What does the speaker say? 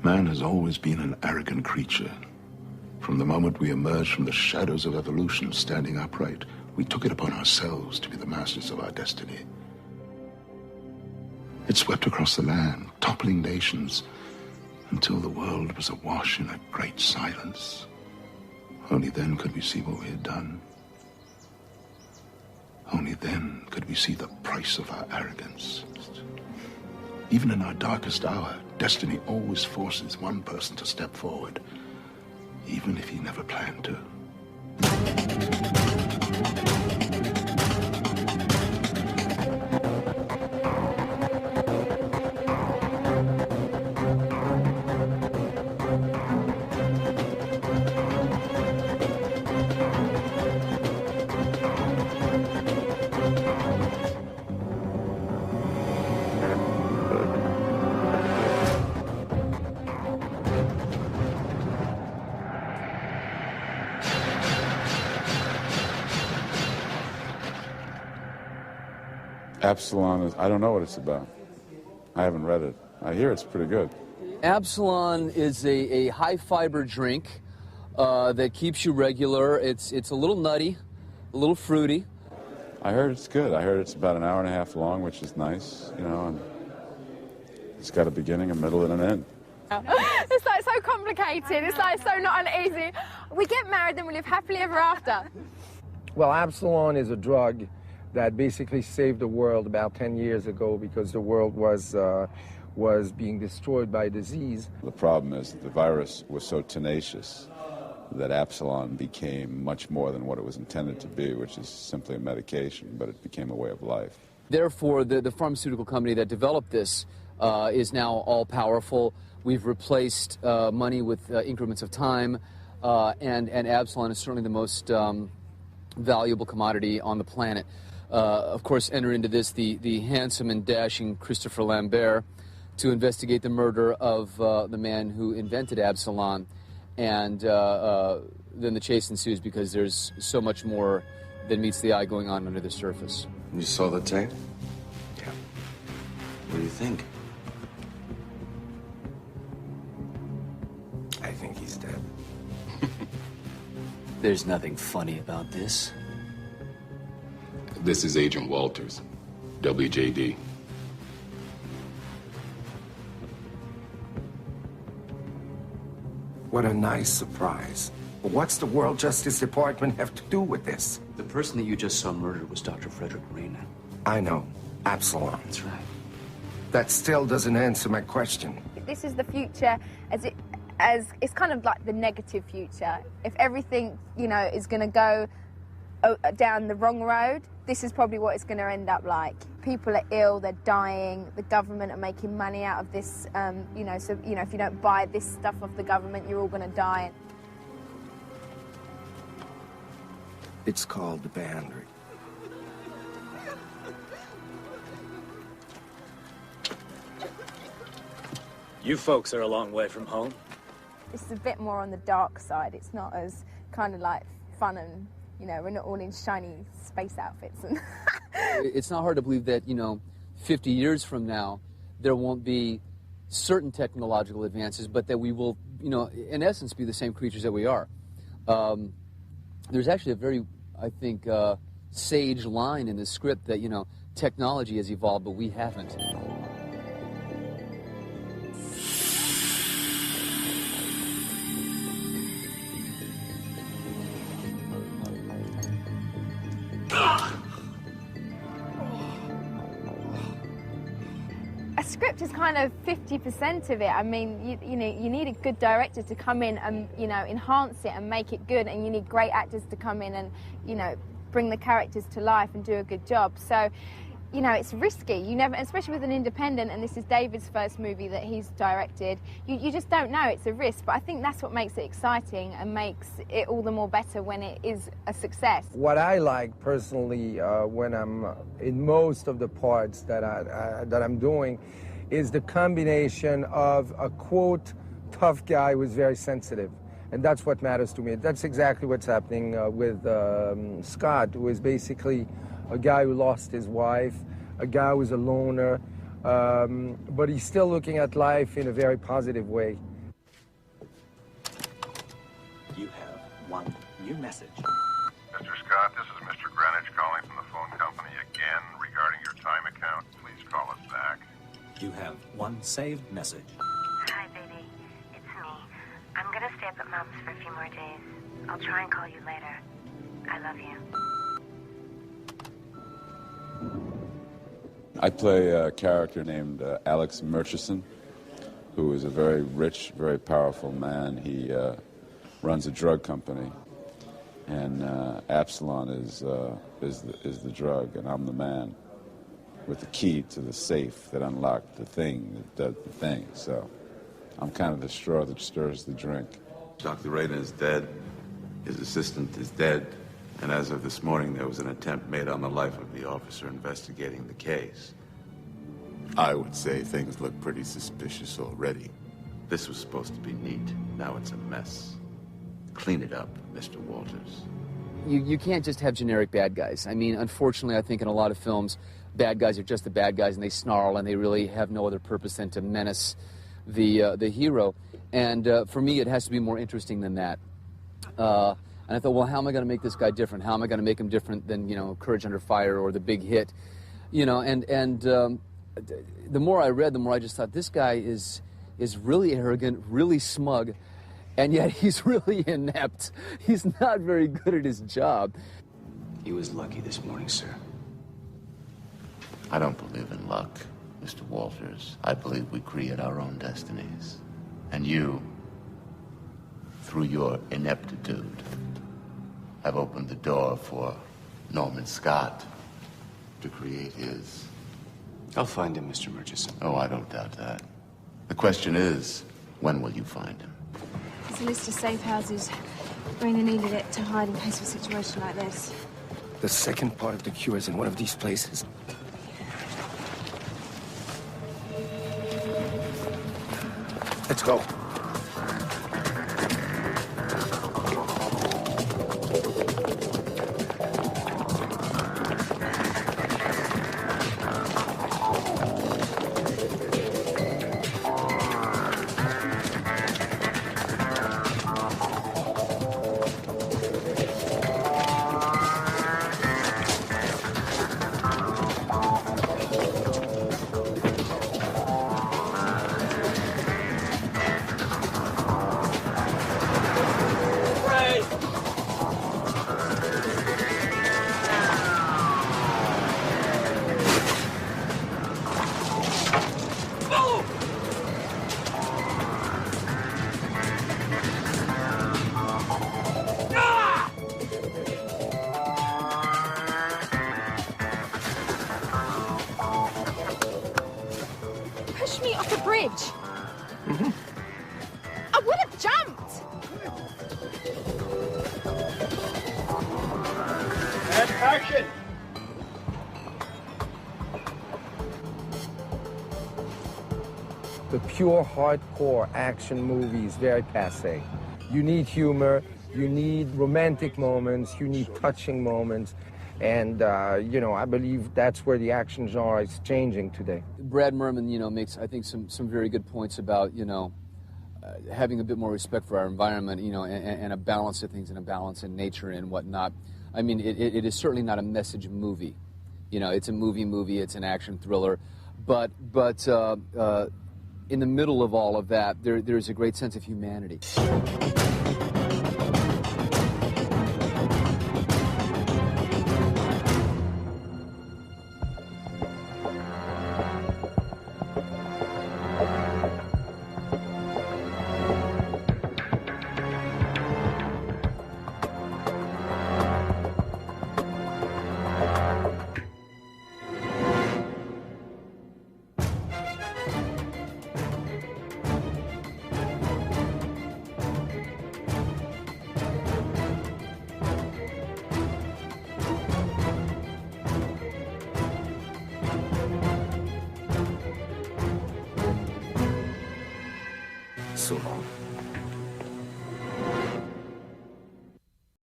Man has always been an arrogant creature. From the moment we emerged from the shadows of evolution, standing upright, we took it upon ourselves to be the masters of our destiny. It swept across the land, toppling nations, until the world was awash in a great silence. Only then could we see what we had done. Only then could we see the price of our arrogance. Even in our darkest hour, destiny always forces one person to step forward, even if he never planned to. Absolon is, I don't know what it's about. I haven't read it. I hear it's pretty good. Absolon is a high-fiber drink that keeps you regular. It's a little nutty, a little fruity. I heard it's good. I heard it's about an hour and a half long, which is nice, you know, and it's got a beginning, a middle, and an end. It's like so complicated. It's like so not easy. We get married and we live happily ever after. Well, Absolon is a drug that basically saved the world about 10 years ago because the world was being destroyed by disease. The problem is that the virus was so tenacious that Absolon became much more than what it was intended to be, which is simply a medication, but it became a way of life. Therefore, the pharmaceutical company that developed this is now all-powerful. We've replaced money with increments of time, and Absolon is certainly the most valuable commodity on the planet. Of course, enter into this the handsome and dashing Christopher Lambert to investigate the murder of the man who invented Absolon. And then the chase ensues because there's so much more than meets the eye going on under the surface. You saw the tape? Yeah. What do you think? I think he's dead. There's nothing funny about this. This is Agent Walters, WJD. What a nice surprise. But what's the World Justice Department have to do with this? The person that you just saw murdered was Dr. Frederick Reyna. I know. Absolon. That's right. That still doesn't answer my question. This is the future as it's kind of like the negative future. If everything, you know, is going to go down the wrong road, this is probably what it's going to end up like. People are ill, they're dying, the government are making money out of this, you know, so, you know, if you don't buy this stuff off the government, you're all going to die. It's called the boundary. You folks are a long way from home. It's a bit more on the dark side. It's not as kind of like fun and, you know, we're not all in shiny space outfits. And It's not hard to believe that, you know, 50 years from now, there won't be certain technological advances, but that we will, you know, in essence, be the same creatures that we are. There's actually a very, I think, sage line in the script that, you know, technology has evolved, but we haven't. a script is kind of 50% of it. I mean, you know, you need a good director to come in and, you know, enhance it and make it good, and you need great actors to come in and, you know, bring the characters to life and do a good job. So, you know, it's risky. You never, especially with an independent, and this is David's first movie that he's directed, you just don't know. It's a risk, but I think that's what makes it exciting and makes it all the more better when it is a success. What I like personally when I'm in most of the parts that I'm doing is the combination of a, quote, tough guy who's very sensitive. And that's what matters to me. That's exactly what's happening with Scott, who is basically a guy who lost his wife, a guy who's a loner, but he's still looking at life in a very positive way. one new message. Mr. Scott, this is Mr. Greenwich calling from the phone company again regarding your time account. Please call us back. You have one saved message. Hi, baby. It's me. I'm gonna stay up at Mom's for a few more days. I'll try and call you later. I love you. I play a character named Alex Murchison, who is a very rich, very powerful man. He runs a drug company, and Absolon is the drug, and I'm the man with the key to the safe that unlocked the thing that does the thing. So I'm kind of the straw that stirs the drink. Dr. Rayner is dead. His assistant is dead. And as of this morning, there was an attempt made on the life of the officer investigating the case. I would say things look pretty suspicious already. This was supposed to be neat. Now it's a mess. Clean it up, Mr. Walters. You can't just have generic bad guys. I mean, unfortunately, I think in a lot of films, bad guys are just the bad guys, and they snarl, and they really have no other purpose than to menace the hero. And for me, it has to be more interesting than that. And I thought, well, how am I going to make this guy different? How am I going to make him different than, you know, Courage Under Fire or The Big Hit? You know, and the more I read, the more I just thought, this guy is really arrogant, really smug, and yet he's really inept. He's not very good at his job. He was lucky this morning, sir. I don't believe in luck, Mr. Walters. I believe we create our own destinies. And you, through your ineptitude, have opened the door for Norman Scott to create his. I'll find him, Mr. Murchison. Oh, I don't doubt that. The question is, when will you find him? It's a list of safe houses. Raina needed it to hide in case of a situation like this. The second part of the cure is in one of these places. Let's go. I would have jumped! And action! The pure hardcore action movie is very passé. You need humor, you need romantic moments, you need touching moments, and, you know, I believe that's where the action genre is changing today. Brad Merman, you know, makes, I think, some very good points about, you know, having a bit more respect for our environment, you know, and a balance of things and a balance in nature and whatnot. I mean, it is certainly not a message movie. You know, it's a movie, it's an action thriller, but in the middle of all of that, there's a great sense of humanity.